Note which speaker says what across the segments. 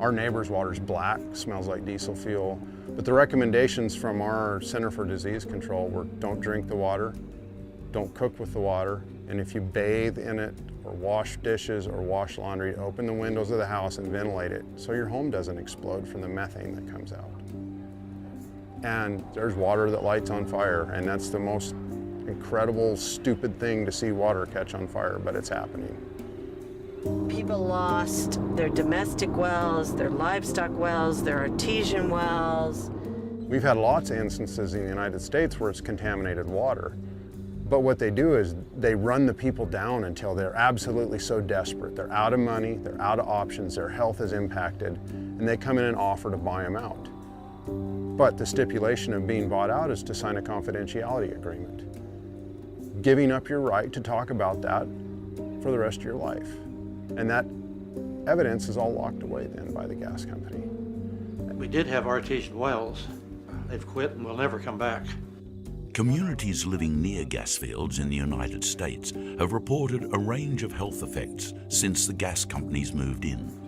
Speaker 1: Our neighbor's water's black, smells like diesel fuel. But the recommendations from our Center for Disease Control were don't drink the water, don't cook with the water, and if you bathe in it or wash dishes or wash laundry, open the windows of the house and ventilate it so your home doesn't explode from the methane that comes out. And there's water that lights on fire, and that's the most incredible, stupid thing to see water catch on fire, but it's happening.
Speaker 2: People lost their domestic wells, their livestock wells, their artesian wells.
Speaker 1: We've had lots of instances in the United States where it's contaminated water. But what they do is they run the people down until they're absolutely so desperate. They're out of money, they're out of options, their health is impacted, and they come in and offer to buy them out. But the stipulation of being bought out is to sign a confidentiality agreement, giving up your right to talk about that for the rest of your life. And that evidence is all locked away then by the gas company.
Speaker 3: We did have artesian wells. They've quit and will never come back.
Speaker 4: Communities living near gas fields in the United States have reported a range of health effects since the gas companies moved in.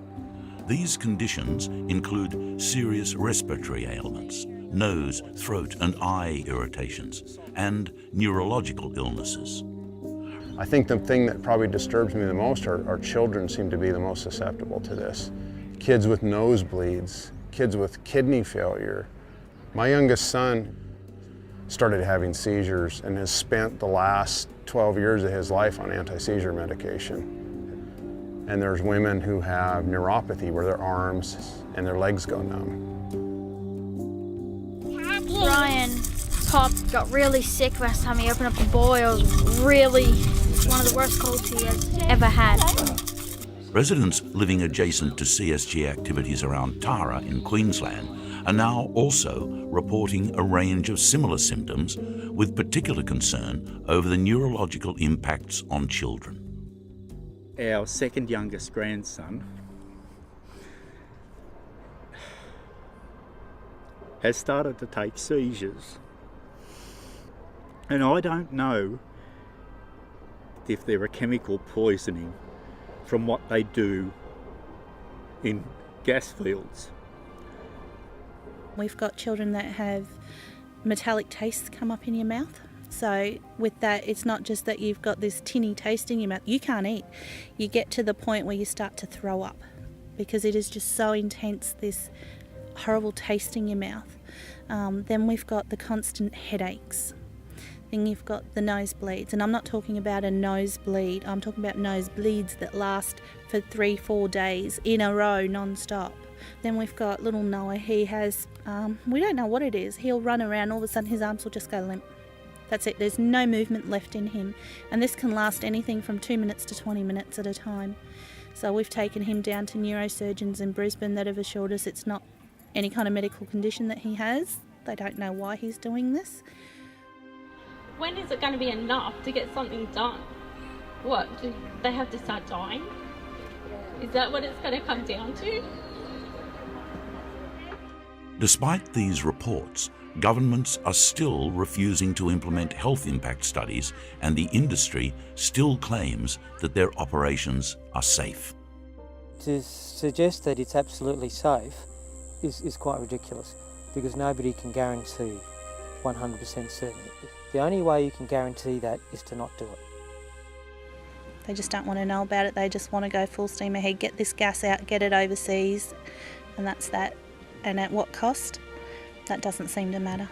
Speaker 4: These conditions include serious respiratory ailments, nose, throat and eye irritations, and neurological illnesses.
Speaker 1: I think the thing that probably disturbs me the most are our children seem to be the most susceptible to this. Kids with nosebleeds, kids with kidney failure. My youngest son started having seizures and has spent the last 12 years of his life on anti-seizure medication. And there's women who have neuropathy where their arms and their legs go numb.
Speaker 5: Ryan Pop got really sick last time he opened up the boil. It's one of the worst colds he has ever had.
Speaker 4: Residents living adjacent to CSG activities around Tara in Queensland are now also reporting a range of similar symptoms, with particular concern over the neurological impacts on children.
Speaker 6: Our second youngest grandson has started to take seizures, and I don't know if they're a chemical poisoning from what they do in gas fields.
Speaker 7: We've got children that have metallic tastes come up in your mouth. So with that, it's not just that you've got this tinny taste in your mouth. You can't eat. You get to the point where you start to throw up because it is just so intense, this horrible taste in your mouth. Then we've got the constant headaches. Then you've got the nosebleeds. And I'm not talking about a nosebleed. I'm talking about nosebleeds that last for 3-4 days in a row non-stop. Then we've got little Noah. He has, we don't know what it is. He'll run around, all of a sudden his arms will just go limp. That's it, there's no movement left in him. And this can last anything from 2 minutes to 20 minutes at a time. So we've taken him down to neurosurgeons in Brisbane that have assured us it's not any kind of medical condition that he has. They don't know why he's doing this.
Speaker 8: When is it going to be enough to get something done? What, do they have to start dying? Is that what it's going to come down to?
Speaker 4: Despite these reports, governments are still refusing to implement health impact studies, and the industry still claims that their operations are safe.
Speaker 9: To suggest that it's absolutely safe is quite ridiculous, because nobody can guarantee 100% certainty. The only way you can guarantee that is to not do it.
Speaker 7: They just don't want to know about it. They just want to go full steam ahead, get this gas out, get it overseas, and that's that. And at what cost? That doesn't seem to matter.